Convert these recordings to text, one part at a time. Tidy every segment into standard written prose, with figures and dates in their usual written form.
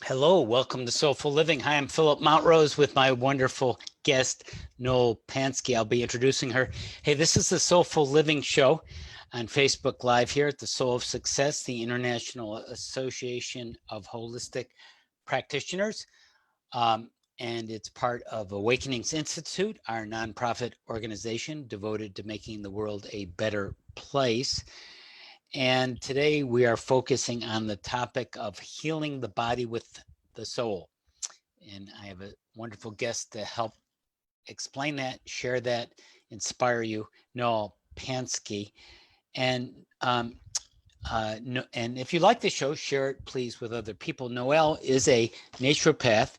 Hello, welcome to Soulful Living. Hi, I'm Phillip Mountrose with my wonderful guest, Noelle Panske. I'll be introducing her. Hey, this is the Soulful Living Show on Facebook Live here at the Soul of Success, the International Association of Holistic Practitioners. And it's part of Awakenings Institute, our nonprofit organization devoted to making the world a better place. And today we are focusing on the topic of healing the body with the soul. And I have a wonderful guest to help explain that, share that, inspire you, Noelle Panske. And and if you like the show, share it please with other people. Noelle is a naturopath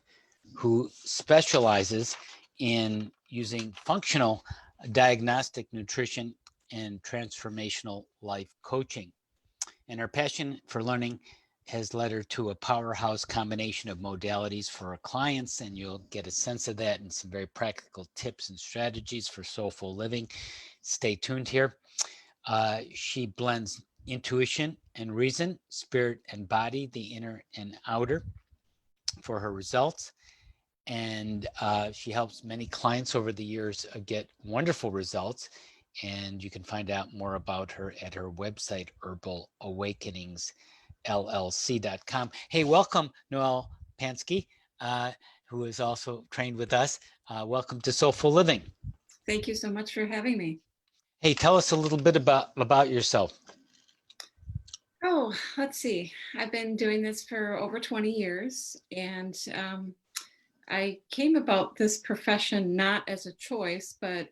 who specializes in using functional diagnostic nutrition and transformational life coaching. And her passion for learning has led her to a powerhouse combination of modalities for her clients, and you'll get a sense of that and some very practical tips and strategies for soulful living. Stay tuned here. She blends intuition and reason, spirit and body, the inner and outer, for her results. And she helps many clients over the years get wonderful results. And you can find out more about her at her website, herbalawakeningsllc.com. Hey, welcome, Noelle Panske, who is also trained with us. Welcome to Soulful Living. Thank you so much for having me. Hey, tell us a little bit about yourself. Oh, let's see. I've been doing this for over 20 years, and I came about this profession not as a choice, but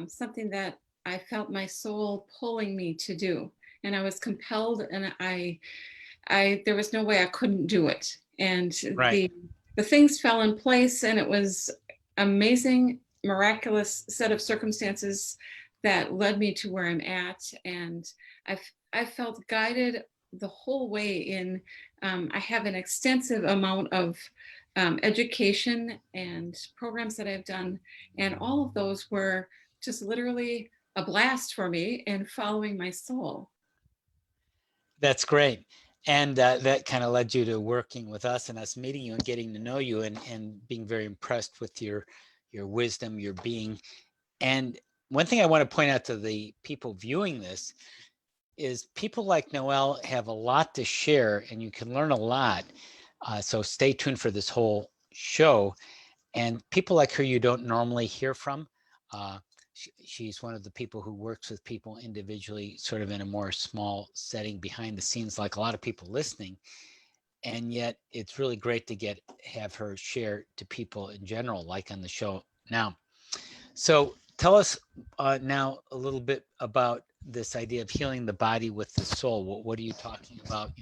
something that I felt my soul pulling me to do. And I was compelled, and there was no way I couldn't do it. And Right. the things fell in place, and it was amazing, miraculous set of circumstances that led me to where I'm at. And I felt guided the whole way in. I have an extensive amount of education and programs that I've done, and all of those were just literally a blast for me in following my soul. That's great. And that kind of led you to working with us and us meeting you and getting to know you and being very impressed with your wisdom, your being. And one thing I want to point out to the people viewing this is people like Noelle have a lot to share and you can learn a lot. So stay tuned for this whole show. And people like her you don't normally hear from. She's one of the people who works with people individually, sort of in a more small setting behind the scenes, like a lot of people listening. And yet it's really great to have her share to people in general, like on the show now. So tell us now a little bit about this idea of healing the body with the soul. What are you talking about?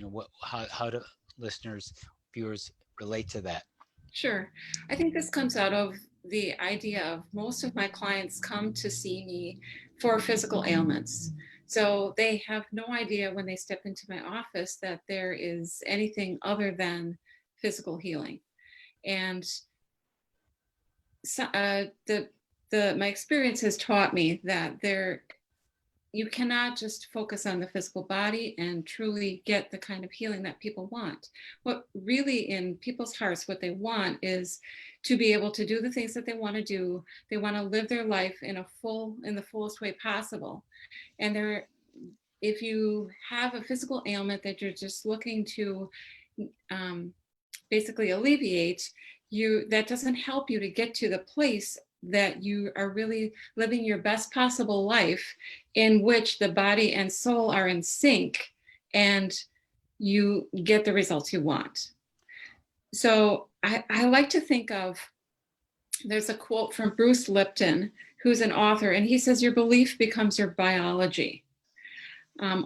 How do listeners, viewers relate to that? Sure. I think this comes out of the idea of most of my clients come to see me for physical ailments. So they have no idea when they step into my office that there is anything other than physical healing. And so, my experience has taught me that you cannot just focus on the physical body and truly get the kind of healing that people want. What really in people's hearts, what they want is to be able to do the things that they want to do. They want to live their life in the fullest way possible. And if you have a physical ailment that you're just looking to basically alleviate, that doesn't help you to get to the place that you are really living your best possible life in which the body and soul are in sync and you get the results you want. So I like to think of, there's a quote from Bruce Lipton, who's an author, and he says, your belief becomes your biology.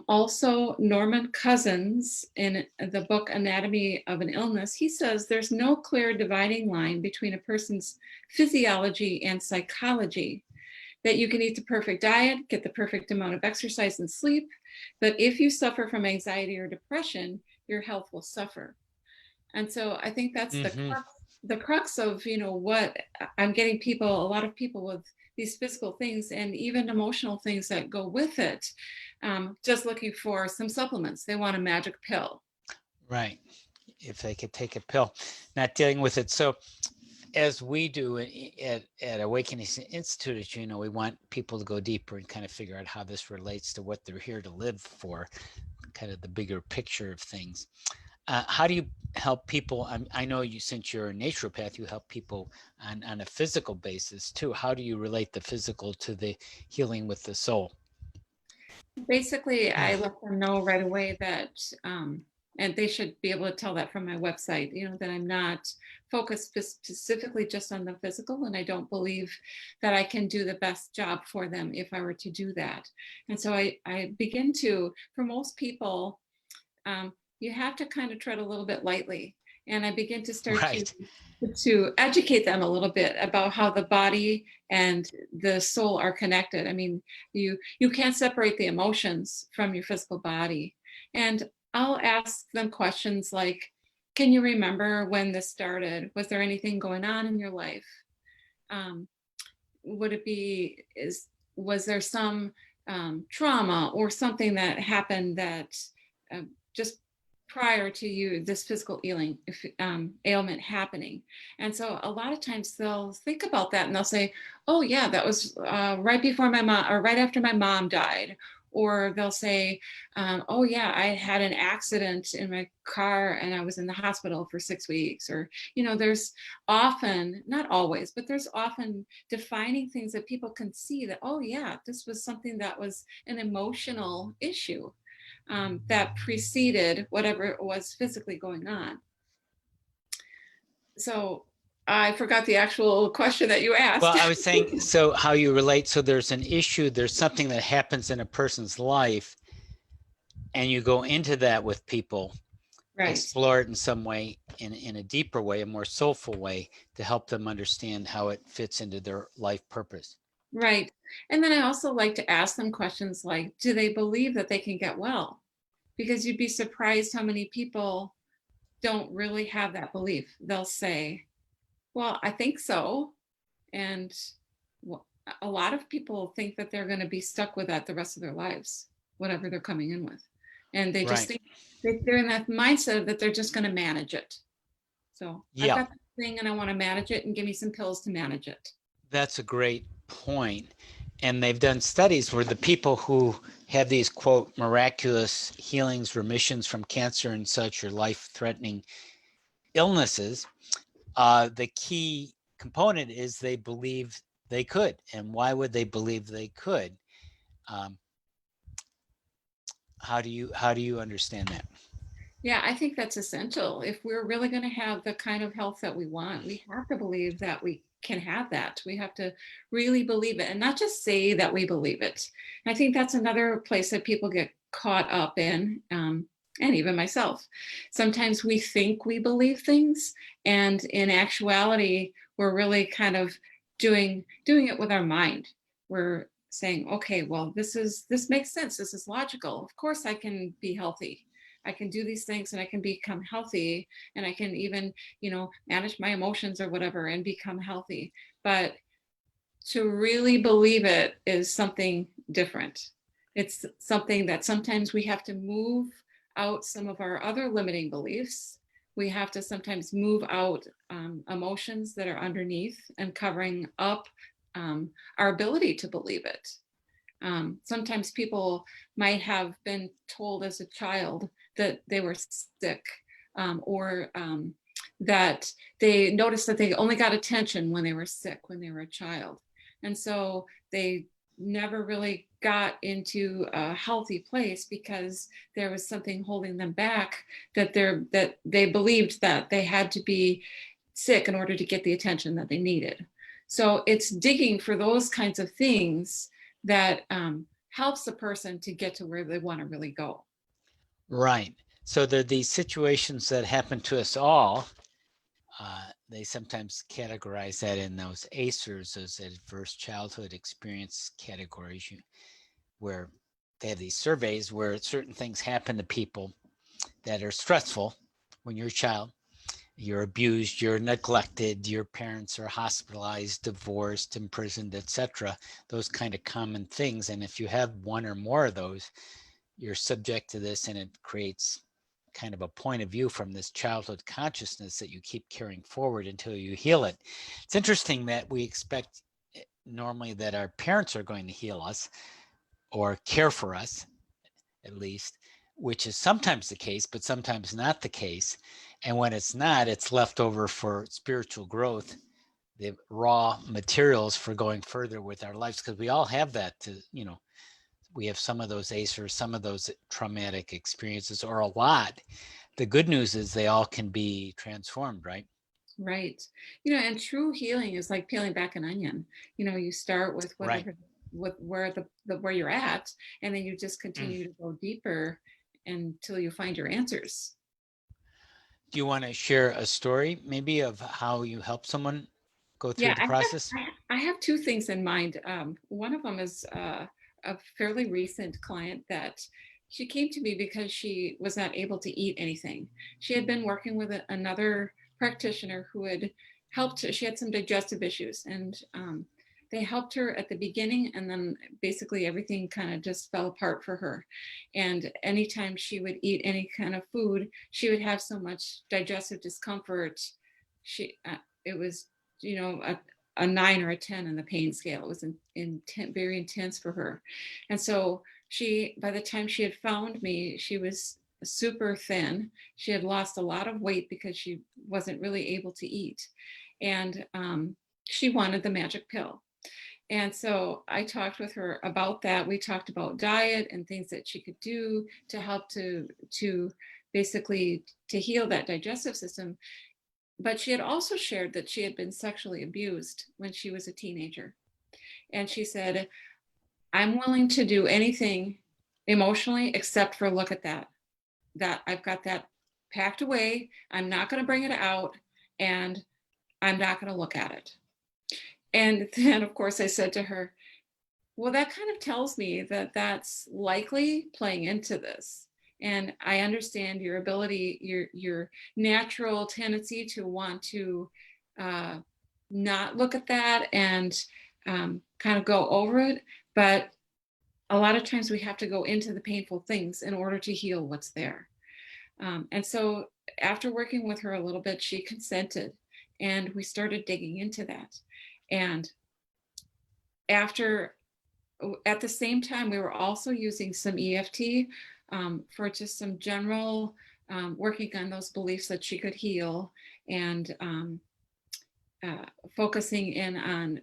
Also, Norman Cousins, in the book Anatomy of an Illness, he says there's no clear dividing line between a person's physiology and psychology, that you can eat the perfect diet, get the perfect amount of exercise and sleep, but if you suffer from anxiety or depression, your health will suffer. And so I think that's Mm-hmm. the crux of, what I'm getting a lot of people with these physical things and even emotional things that go with it, just looking for some supplements. They want a magic pill. Right. if they could take a pill, not dealing with it. So as we do at Awakening Institute, as you know, we want people to go deeper and kind of figure out how this relates to what they're here to live for, kind of the bigger picture of things. How do you help people? I know you, since you're a naturopath, you help people on a physical basis too. How do you relate the physical to the healing with the soul? Basically, I let them know right away that, and they should be able to tell that from my website, that I'm not focused specifically just on the physical, and I don't believe that I can do the best job for them if I were to do that. And so I begin to, for most people, you have to kind of tread a little bit lightly. And I begin to start Right. to educate them a little bit about how the body and the soul are connected. I mean, you can't separate the emotions from your physical body. And I'll ask them questions like, can you remember when this started? Was there anything going on in your life? Um, would it be, was there some trauma or something that happened that just prior to you this physical ailment happening? And so a lot of times they'll think about that and they'll say, oh yeah, that was right before my mom or right after my mom died. Or they'll say, oh yeah, I had an accident in my car and I was in the hospital for 6 weeks. Or there's often, not always, but there's often defining things that people can see that, oh yeah, this was something that was an emotional issue that preceded whatever was physically going on. So I forgot the actual question that you Well, asked. I was saying, so how you relate. So there's an issue, there's something that happens in a person's life, and you go into that with people, Right. explore it in some way, in a deeper way, a more soulful way, to help them understand how it fits into their life purpose. Right. And then I also like to ask them questions like, do they believe that they can get well? Because you'd be surprised how many people don't really have that belief. They'll say, well, I think so. And a lot of people think that they're going to be stuck with that the rest of their lives, whatever they're coming in with. And they just Right. think they're in that mindset that they're just going to manage it. So I've Yeah, got this thing and I want to manage it and give me some pills to manage it. that's a great point. And they've done studies where the people who have these, quote, miraculous healings, remissions from cancer and such, or life-threatening illnesses, the key component is they believe they could. And why would they believe they could? Um, how do you understand that? Yeah, I think that's essential. If we're really going to have the kind of health that we want, we have to believe that we can have that. We have to really believe it and not just say that we believe it. And I think that's another place that people get caught up in, and even myself. Sometimes we think we believe things, and in actuality, we're really kind of doing it with our mind. We're saying, okay, well, this makes sense. This is logical. Of course, I can be healthy. I can do these things and I can become healthy, and I can even, manage my emotions or whatever and become healthy. But to really believe it is something different. It's something that sometimes we have to move out some of our other limiting beliefs. We have to sometimes move out emotions that are underneath and covering up our ability to believe it. Sometimes people might have been told as a child that they were sick, or that they noticed that they only got attention when they were sick when they were a child. And so they never really got into a healthy place because there was something holding them back, that they believed that they had to be sick in order to get the attention that they needed. So it's digging for those kinds of things that helps the person to get to where they want to really go. Right. So there are these situations that happen to us all. They sometimes categorize that in those ACERs, those adverse childhood experience categories, where they have these surveys where certain things happen to people that are stressful when you're a child. You're abused, you're neglected, your parents are hospitalized, divorced, imprisoned, etc. Those kind of common things. And if you have one or more of those, you're subject to this, and it creates kind of a point of view from this childhood consciousness that you keep carrying forward until you heal it. It's interesting that we expect normally that our parents are going to heal us or care for us, at least, which is sometimes the case, but sometimes not the case. And when it's not, it's left over for spiritual growth, the raw materials for going further with our lives, because we all have that to, we have some of those ACEs, some of those traumatic experiences, or a lot. The good news is they all can be transformed, right? Right. And true healing is like peeling back an onion. You start with Right. whatever, with where you're at, and then you just continue to go deeper until you find your answers. Do you want to share a story maybe of how you help someone go through Yeah, the process? I have two things in mind. One of them is a fairly recent client that she came to me because she was not able to eat anything. She had been working with another practitioner who had helped her. She had some digestive issues, and they helped her at the beginning, and then basically everything kind of just fell apart for her. And anytime she would eat any kind of food, she would have so much digestive discomfort. It was a 9 or a 10 in the pain scale. It was very intense for her. And so by the time she had found me, she was super thin. She had lost a lot of weight because she wasn't really able to eat. And she wanted the magic pill. And so I talked with her about that. We talked about diet and things that she could do to help to basically to heal that digestive system. But she had also shared that she had been sexually abused when she was a teenager. And she said, I'm willing to do anything emotionally except for look at that. I've got that packed away. I'm not going to bring it out, and I'm not going to look at it. And then, of course, I said to her, well, that kind of tells me that that's likely playing into this. And I understand your ability, your natural tendency to want to not look at that and kind of go over it. But a lot of times we have to go into the painful things in order to heal what's there. And so after working with her a little bit, she consented, and we started digging into that. And at the same time, we were also using some EFT for just some general working on those beliefs that she could heal, and focusing in on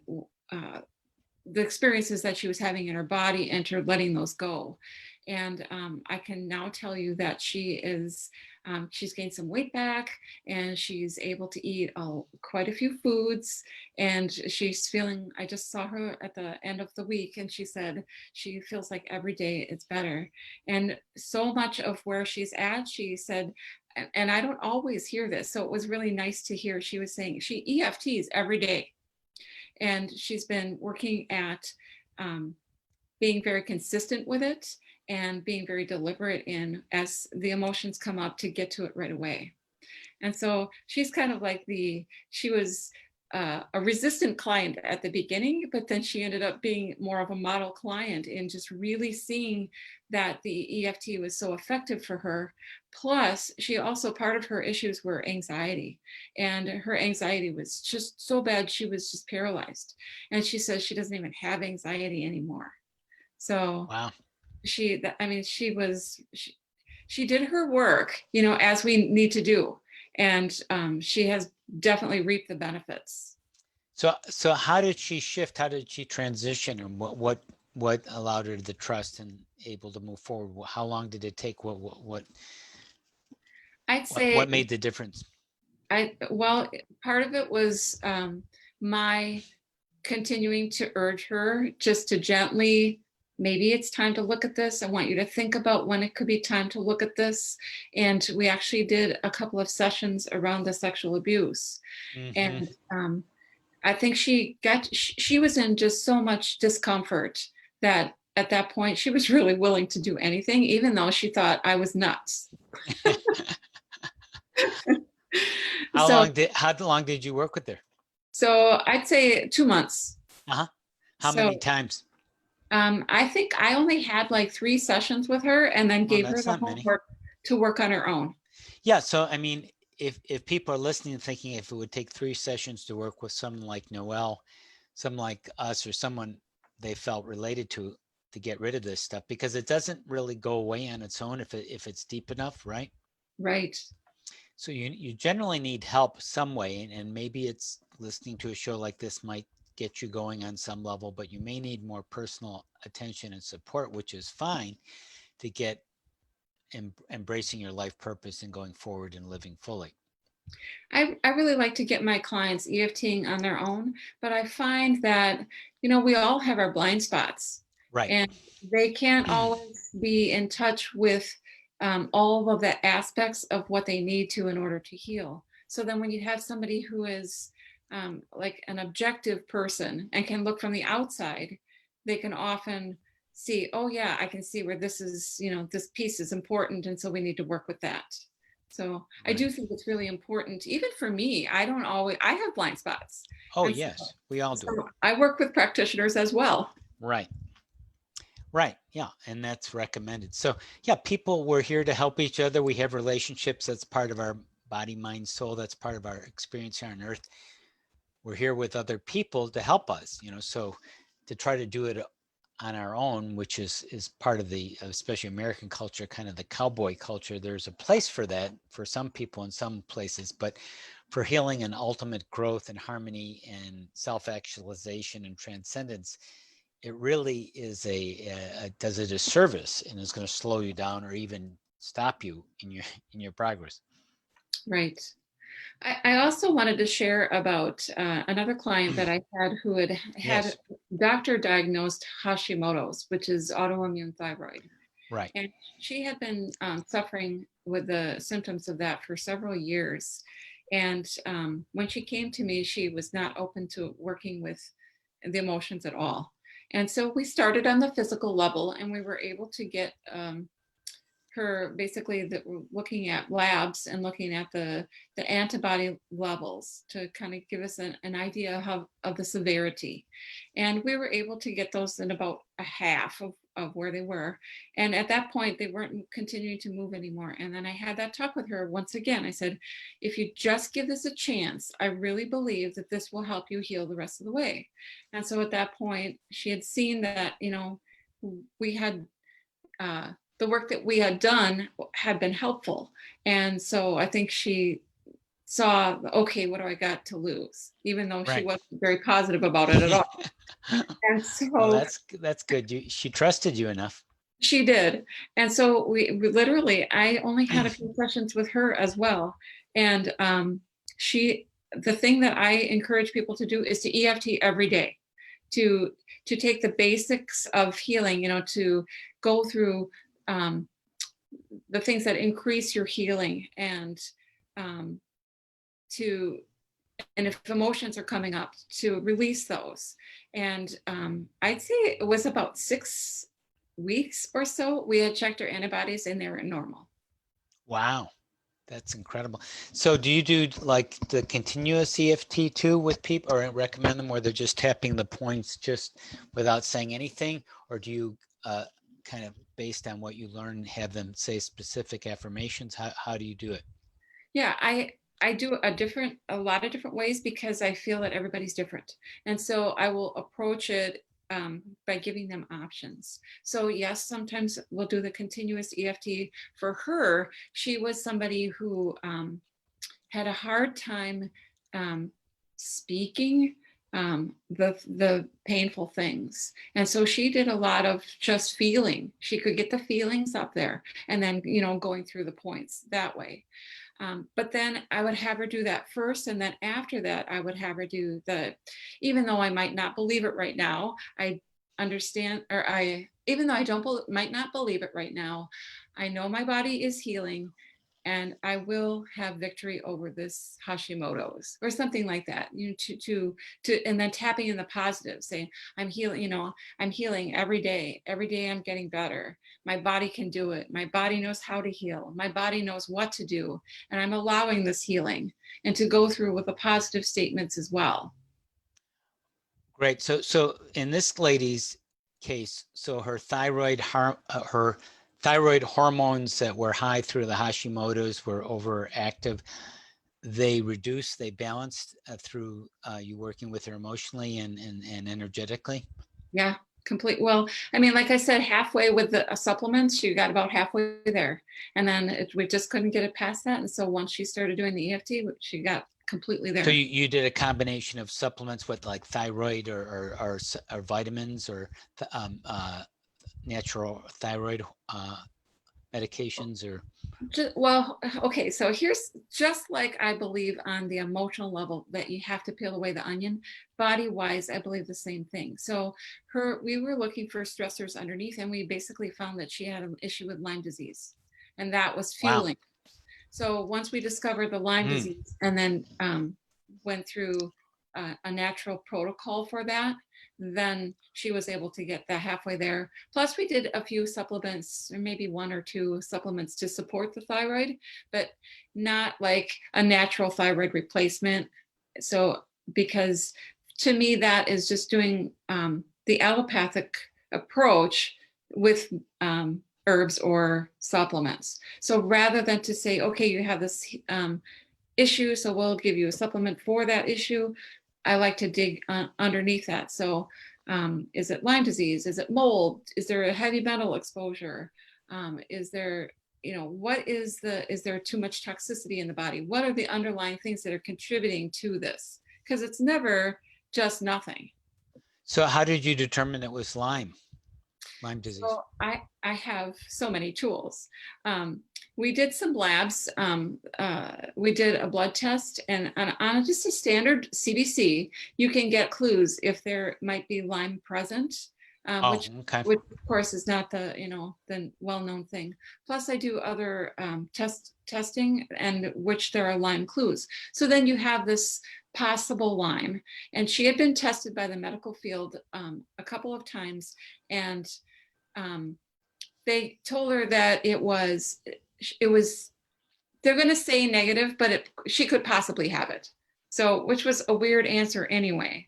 the experiences that she was having in her body and her letting those go. And I can now tell you that she's gained some weight back, and she's able to eat quite a few foods, and she's feeling, I just saw her at the end of the week, and she said she feels like every day it's better. And so much of where she's at, she said, and I don't always hear this, so it was really nice to hear, she was saying she EFTs every day. And she's been working at being very consistent with it and being very deliberate in, as the emotions come up, to get to it right away. And so she's kind of like she was a resistant client at the beginning, but then she ended up being more of a model client in just really seeing that the EFT was so effective for her. Plus, she also, part of her issues were anxiety, and her anxiety was just so bad, she was just paralyzed. And she says she doesn't even have anxiety anymore. So wow. she did her work, as we need to do. And she has definitely reaped the benefits. So how did she shift? How did she transition? And what allowed her the trust and able to move forward? How long did it take? I'd say What made the difference? well, part of it was my continuing to urge her just to gently, maybe it's time to look at this. I want you to think about when it could be time to look at this. And we actually did a couple of sessions around the sexual abuse. Mm-hmm. And I think she was in just so much discomfort that at that point she was really willing to do anything, even though she thought I was nuts. How So, long did you work with her? so I'd say 2 months. Uh-huh. How So many times? I think I only had like 3 sessions with her, and then Well, gave her that's the not many. homework to work on her own. Yeah. So, I mean, if people are listening and thinking if it would take 3 sessions to work with someone like Noelle, someone like us, or someone they felt related to get rid of this stuff, because it doesn't really go away on its own if it's deep enough, right? Right. So you generally need help some way, and maybe it's listening to a show like this might get you going on some level, but you may need more personal attention and support, which is fine to get embracing your life purpose and going forward and living fully. I really like to get my clients EFTing on their own, but I find that, we all have our blind spots, Right. and they can't always be in touch with all of the aspects of what they need to in order to heal. So then when you have somebody who is like an objective person and can look from the outside, they can often see, oh yeah, I can see where this is, this piece is important, and so we need to work with that. So I Right. do think it's really important, even for me. I have blind spots. Oh, And so, yes, we all do. so I work with practitioners as well. Right. Right. Yeah. And that's recommended. So, yeah, people, we're here to help each other. We have relationships. That's part of our body, mind, soul. That's part of our experience here on earth. We're here with other people to help us, so to try to do it on our own, which is part of the, especially American culture, kind of the cowboy culture. There's a place for that for some people in some places, but for healing and ultimate growth and harmony and self-actualization and transcendence, it really is does a disservice and is going to slow you down or even stop you in your progress. Right. I also wanted to share about another client that I had who had Yes. doctor diagnosed Hashimoto's, which is autoimmune thyroid. Right. And she had been suffering with the symptoms of that for several years. And when she came to me, she was not open to working with the emotions at all. And so we started on the physical level, and we were able to get her basically looking at labs and looking at the antibody levels to kind of give us an idea of the severity. And we were able to get those in about a half of where they were. And at that point, they weren't continuing to move anymore. And then I had that talk with her once again. I said, if you just give this a chance, I really believe that this will help you heal the rest of the way. And so at that point, she had seen that, we had the work that we had done had been helpful. And so I think she saw, okay, what do I got to lose? Even though she Right. wasn't very positive about it at all. And Well, so that's good. She trusted you enough. she did. And so we literally, I only had a few sessions with her as well. And the thing that I encourage people to do is to EFT every day, to take the basics of healing, to go through the things that increase your healing, and um, to and if emotions are coming up, to release those. And I'd say it was about 6 weeks or so we had checked our antibodies and they were normal. Wow, that's incredible. So do you do like the continuous EFT too with people, or recommend them where they're just tapping the points just without saying anything? Or do you kind of based on what you learn have them say specific affirmations? How do you do it? Yeah, I do a lot of different ways because I feel that everybody's different. And so I will approach it by giving them options. So yes, sometimes we'll do the continuous EFT. For her, she was somebody who had a hard time speaking the painful things, and so she did a lot of just feeling. She could get the feelings up there, and then going through the points that way. But then I would have her do that first, and then after that, I would have her do even though I might not believe it right now, I understand, or even though I might not believe it right now, I know my body is healing, and I will have victory over this Hashimoto's, or something like that. And then tapping in the positive, saying, I'm healing, I'm healing every day. Every day I'm getting better. My body can do it. My body knows how to heal. My body knows what to do. And I'm allowing this healing, and to go through with the positive statements as well. Great. So in this lady's case, so her thyroid hormones that were high through the Hashimoto's were overactive. They reduced, they balanced through you working with her emotionally and energetically? Yeah, complete. Well, I mean, like I said, halfway with the supplements, she got about halfway there. And then we just couldn't get it past that. And so once she started doing the EFT, she got completely there. So you did a combination of supplements with like thyroid or vitamins or natural thyroid medications or? Well, okay, so here's just like I believe on the emotional level that you have to peel away the onion, body-wise, I believe the same thing. So we were looking for stressors underneath, and we basically found that she had an issue with Lyme disease, and that was Wow. fueling. So once we discovered the Lyme disease and then went through a natural protocol for that, then she was able to get that halfway there. Plus, we did a few supplements, or maybe one or two supplements to support the thyroid, but not like a natural thyroid replacement. So, because to me, that is just doing the allopathic approach with herbs or supplements. So rather than to say, okay, you have this issue, so we'll give you a supplement for that issue, I like to dig underneath that. So is it Lyme disease? Is it mold? Is there a heavy metal exposure? Is there, is there too much toxicity in the body? What are the underlying things that are contributing to this? Because it's never just nothing. So how did you determine it was Lyme disease? So I have so many tools. We did some labs. We did a blood test, and on just a standard CBC, you can get clues if there might be Lyme present, which of course is not the well-known thing. Plus, I do other testing, and which there are Lyme clues. So then you have this possible Lyme, and she had been tested by the medical field a couple of times, and they told her that it was they're going to say negative, but she could possibly have it. So, which was a weird answer anyway.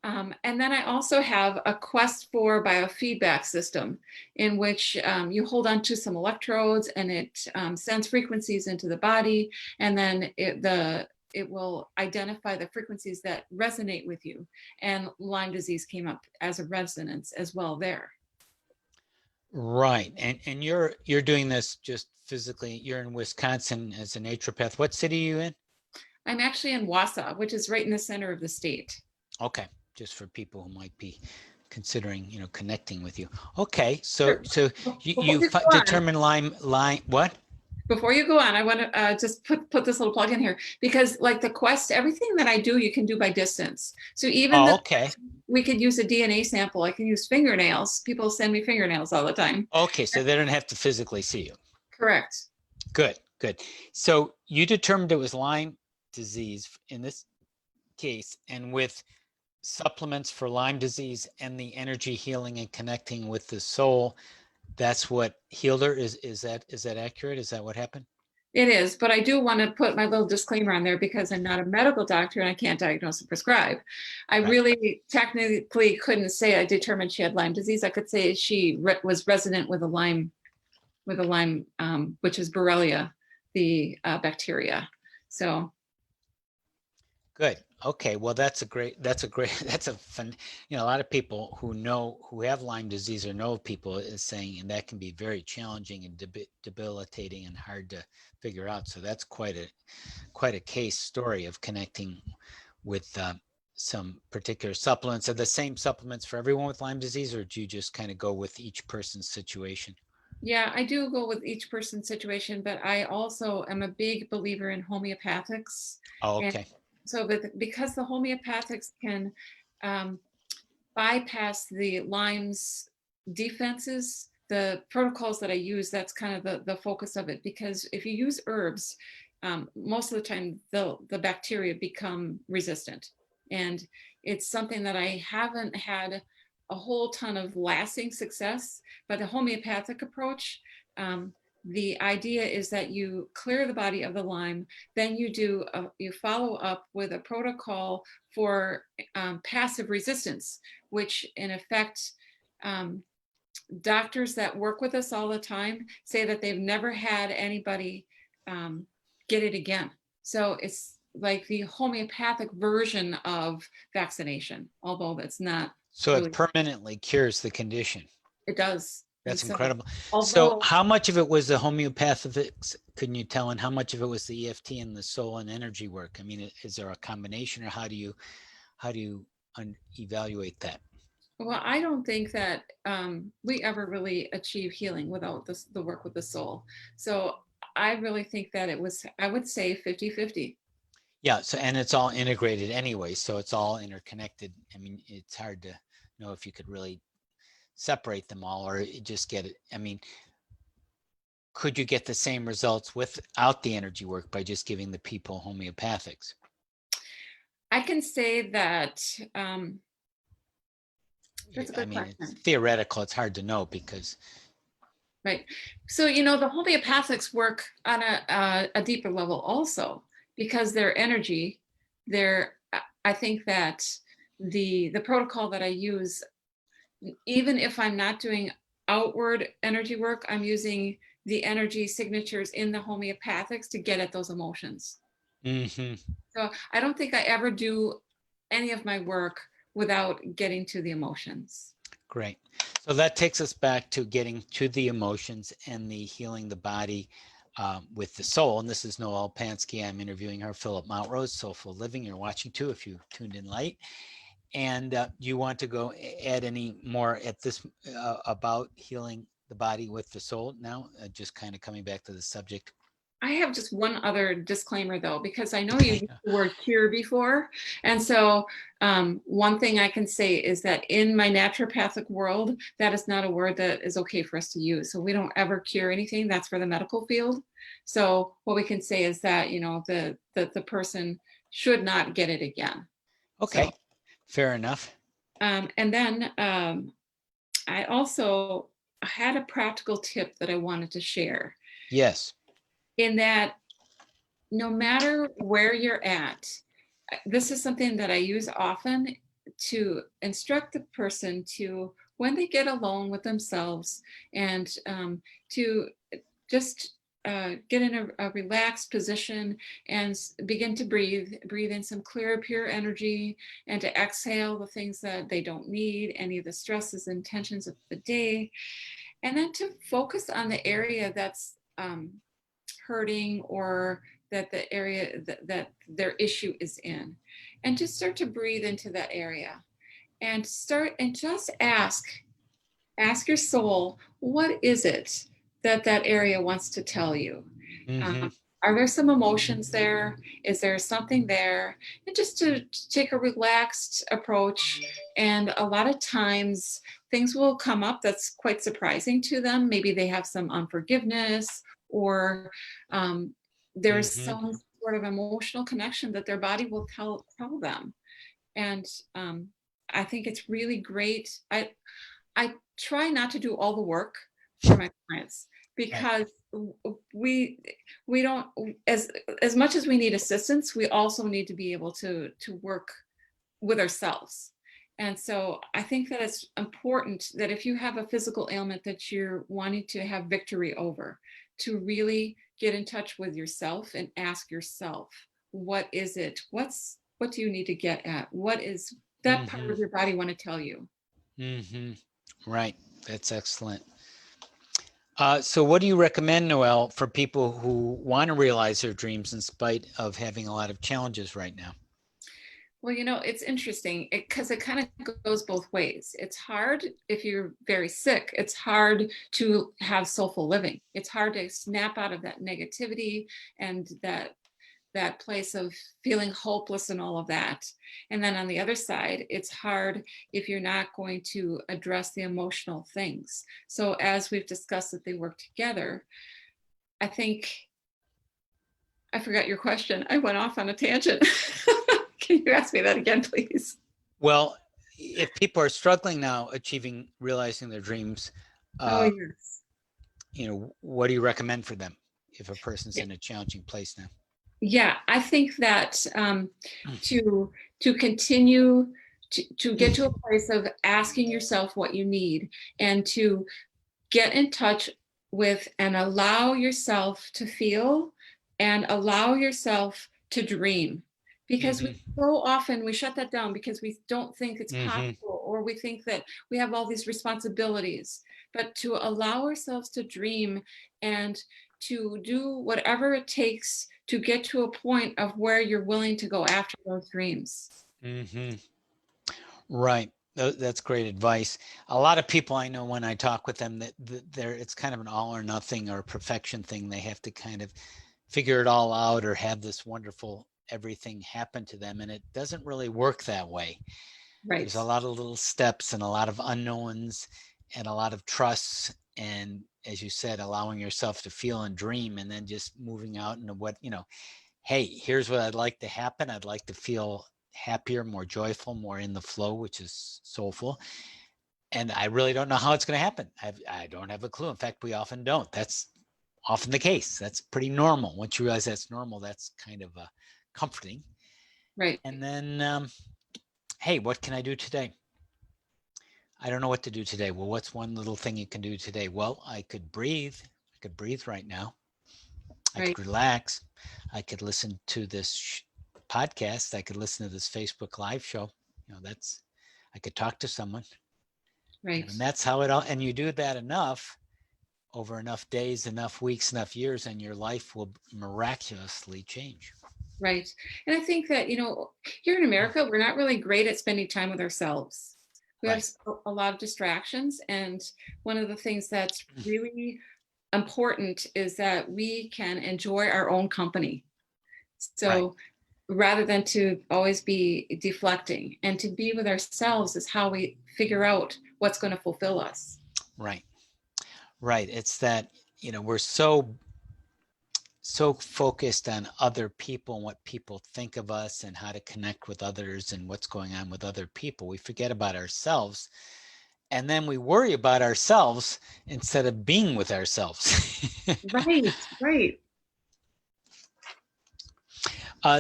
And then I also have a Quest 4 biofeedback system in which you hold on to some electrodes, and it sends frequencies into the body, and then it will identify the frequencies that resonate with you. And Lyme disease came up as a resonance as well there. Right. And you're doing this just physically. You're in Wisconsin as a naturopath. What city are you in? I'm actually in Wausau, which is right in the center of the state. Okay. Just for people who might be considering, connecting with you. Okay. So you determine Lyme, what? Before you go on, I want to just put this little plug in here, because like the Quest, everything that I do, you can do by distance. So even we could use a DNA sample. I can use fingernails. People send me fingernails all the time. Okay, so they don't have to physically see you. Correct. Good. So you determined it was Lyme disease in this case, and with supplements for Lyme disease and the energy healing and connecting with the soul, that's what healed her. Is that accurate? Is that what happened? It is, but I do want to put my little disclaimer on there, because I'm not a medical doctor and I can't diagnose and prescribe. I really technically couldn't say I determined she had Lyme disease. I could say she was resident with a Lyme, which is Borrelia, the bacteria. So. Good. Okay. Well, that's a fun, a lot of people who have Lyme disease or know people is saying, and that can be very challenging and debilitating and hard to figure out. So that's quite a case story of connecting with some particular supplements. Are the same supplements for everyone with Lyme disease, or do you just kind of go with each person's situation? Yeah, I do go with each person's situation, but I also am a big believer in homeopathics. Oh, okay. So because the homeopathics can bypass the Lyme's defenses, the protocols that I use, that's kind of the focus of it. Because if you use herbs, most of the time the bacteria become resistant. And it's something that I haven't had a whole ton of lasting success, but the homeopathic approach, the idea is that you clear the body of the Lyme, then you follow up with a protocol for passive resistance, which in effect doctors that work with us all the time say that they've never had anybody get it again. So it's like the homeopathic version of vaccination, although that's not So it really, permanently cures the condition. it does. And That's so, incredible. So although, how much of it was the homeopathics, can you tell, and how much of it was the EFT and the soul and energy work? I mean, is there a combination, or how do you evaluate that? well, I don't think that we ever really achieve healing without the work with the soul. So I really think that it was, I would say 50-50. Yeah, so, and it's all integrated anyway, so it's all interconnected. I mean, it's hard to know if you could really separate them all, or just get it. I mean, could you get the same results without the energy work by just giving the people homeopathics? I can say that that's a I good mean, it's question. theoretical. It's hard to know because, Right. So, the homeopathics work on a deeper level also, because their energy, their, I think that the protocol that I use, even if I'm not doing outward energy work, I'm using the energy signatures in the homeopathics to get at those emotions. mm-hmm. So I don't think I ever do any of my work without getting to the emotions. Great. So that takes us back to getting to the emotions and the healing the body with the soul. And this is Noelle Panske. I'm interviewing her, Phillip Mountrose, Soulful Living. You're watching too if you tuned in late. And you want to go add any more at this about healing the body with the soul now? Just kind of coming back to the subject. I have just one other disclaimer though, because I know you used the word cure before. And so one thing I can say is that in my naturopathic world, that is not a word that is okay for us to use. So we don't ever cure anything. That's for the medical field. So what we can say is that, the person should not get it again. Okay, So, fair enough. and then I also had a practical tip that I wanted to share, Yes. in that no matter where you're at, this is something that I use often to instruct the person to, when they get alone with themselves, and to just get in a relaxed position and begin to breathe in some clear, pure energy, and to exhale the things that they don't need, any of the stresses and tensions of the day, and then to focus on the area that's hurting, or that the area that their issue is in, and just start to breathe into that area, and just ask your soul, what is it that area wants to tell you? Mm-hmm. Are there some emotions there? Is there something there? And just to take a relaxed approach. And a lot of times things will come up that's quite surprising to them. Maybe they have some unforgiveness, or there's Mm-hmm. some sort of emotional connection that their body will tell them. And I think it's really great. I try not to do all the work for my clients, Right. because we we don't, as much as we need assistance, we also need to be able to work with ourselves. And so I think that it's important that if you have a physical ailment that you're wanting to have victory over, to really get in touch with yourself and ask yourself, what is it? What do you need to get at? What is that part Mm-hmm. of your body want to tell you? Mm-hmm. Right. That's excellent. So what do you recommend, Noelle, for people who want to realize their dreams in spite of having a lot of challenges right now? Well, it's interesting because it kind of goes both ways. It's hard if you're very sick. It's hard to have soulful living. It's hard to snap out of that negativity and that place of feeling hopeless and all of that. And then on the other side, it's hard if you're not going to address the emotional things. So as we've discussed that they work together, I think I forgot your question. I went off on a tangent. Can you ask me that again, please? Well, if people are struggling now achieving, realizing their dreams, Oh, uh, yes. what do you recommend for them if a person's in a challenging place now? Yeah, I think that to continue to get to a place of asking yourself what you need, and to get in touch with and allow yourself to feel and allow yourself to dream, because we Mm-hmm. so often we shut that down because we don't think it's Mm-hmm. possible, or we think that we have all these responsibilities. But to allow ourselves to dream and to do whatever it takes to get to a point of where you're willing to go after those dreams. Mm-hmm. Right. That's great advice. A lot of people I know, when I talk with them, that they're it's kind of an all or nothing or perfection thing. They have to kind of figure it all out or have this wonderful everything happen to them, and it doesn't really work that way. Right. There's a lot of little steps and a lot of unknowns and a lot of trusts, and as you said, allowing yourself to feel and dream, and then just moving out into what, hey, here's what I'd like to happen. I'd like to feel happier, more joyful, more in the flow, which is soulful. And I really don't know how it's going to happen. I don't have a clue. In fact, we often don't. That's often the case. That's pretty normal. Once you realize that's normal, that's kind of comforting. Right. And then, hey, what can I do today? I don't know what to do today. Well, what's one little thing you can do today? Well, I could breathe. I could breathe right now. I Right. could relax. I could listen to this podcast. I could listen to this Facebook live show. That's, I could talk to someone, Right. and that's how it all, and you do that enough over enough days, enough weeks, enough years, and your life will miraculously change. Right. And I think that, here in America, we're not really great at spending time with ourselves. We have Right. a lot of distractions. And one of the things that's really important is that we can enjoy our own company. Right. So rather than to always be deflecting, and to be with ourselves is how we figure out what's going to fulfill us. Right. Right. It's that, we're so focused on other people and what people think of us and how to connect with others and what's going on with other people. We forget about ourselves, and then we worry about ourselves instead of being with ourselves. Right. Right.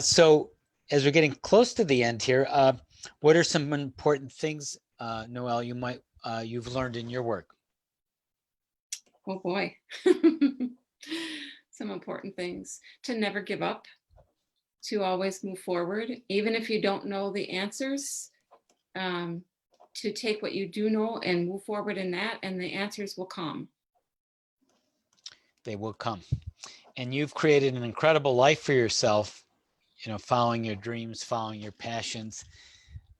So as we're getting close to the end here, what are some important things, Noelle, you've learned in your work? Oh boy. Some important things: to never give up, to always move forward, even if you don't know the answers, um, to take what you do know and move forward in that, and the answers will come. They will come. And you've created an incredible life for yourself, following your dreams, following your passions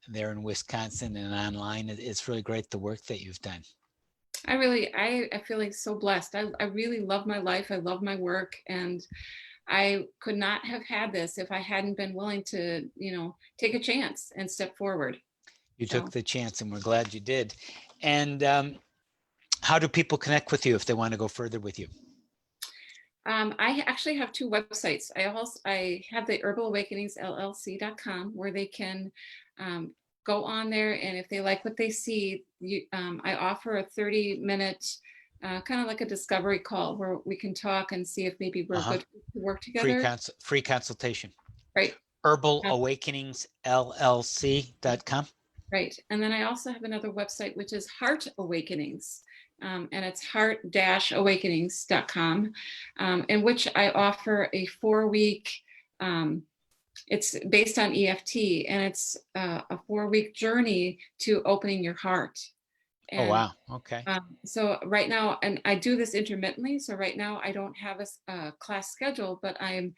there in Wisconsin and online. It's really great, the work that you've done. I feel like so blessed. I really love my life. I love my work. And I could not have had this if I hadn't been willing to, take a chance and step forward. You took So the chance, and we're glad you did. And how do people connect with you if they want to go further with you? I actually have two websites. I have the herbalawakeningsllc.com, where they can go on there, and if they like what they see, I offer a 30-minute kind of like a discovery call, where we can talk and see if maybe we're Uh-huh. good to work Free together. free consultation. Right. Herbalawakeningsllc.com. Right. And then I also have another website, which is Heart Awakenings. And it's heart-awakenings.com, in which I offer a 4-week, it's based on EFT, and it's a 4-week journey to opening your heart. Oh, And wow. Okay. so right now, and I do this intermittently. So right now I don't have a class schedule, but I'm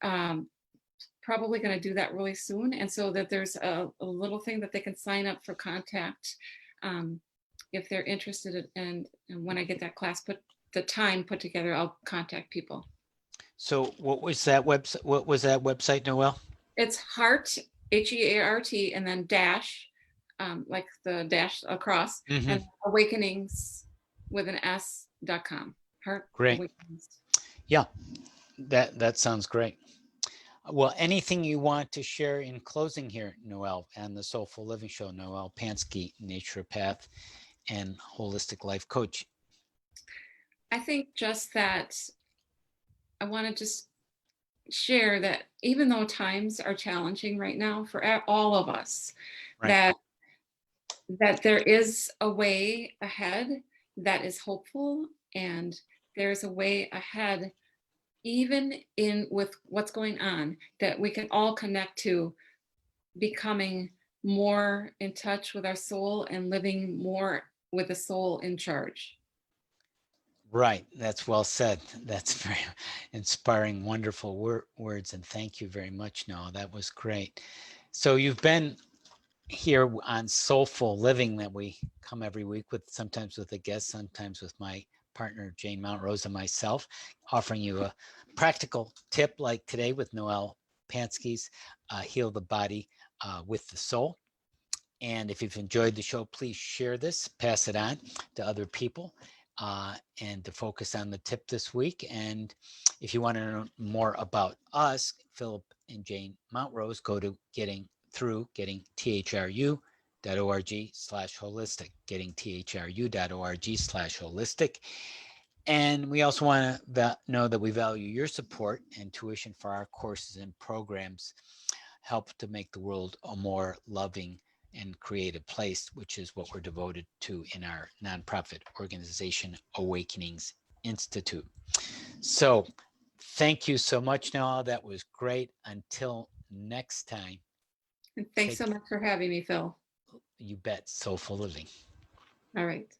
um, probably going to do that really soon. And so that there's a little thing that they can sign up for contact, if they're interested. And when I get that class the time put together, I'll contact people. So what was that website? What was that website, Noelle? It's Heart, HEART, and then dash, like the dash across, Mm-hmm. and awakenings with an S.com. Heart Great. Awakenings. Yeah, that sounds great. Well, anything you want to share in closing here, Noelle, and the Soulful Living Show? Noelle Panske, naturopath and holistic life coach. I think just that I want to just share that even though times are challenging right now for all of us, Right. that that there is a way ahead that is hopeful, and there's a way ahead even in with what's going on, that we can all connect to becoming more in touch with our soul and living more with the soul in charge. Right. That's well said. That's very inspiring, wonderful words. And thank you very much, Noah. That was great. So you've been here on Soulful Living, that we come every week with, sometimes with a guest, sometimes with my partner, Jane Mountrose, and myself, offering you a practical tip like today with Noelle Panske's Heal the Body with the Soul. And if you've enjoyed the show, please share this, pass it on to other people, and to focus on the tip this week. And if you want to know more about us, Phillip and Jane Mountrose, go to gettingthru.org/holistic, gettingthru.org/holistic. And we also want to know that we value your support, and tuition for our courses and programs help to make the world a more loving and creative place, which is what we're devoted to in our nonprofit organization, Awakenings Institute. So thank you so much, Noah. That was great. Until next time. And thanks so much for having me, Phil. You bet. Soulful Living. All right.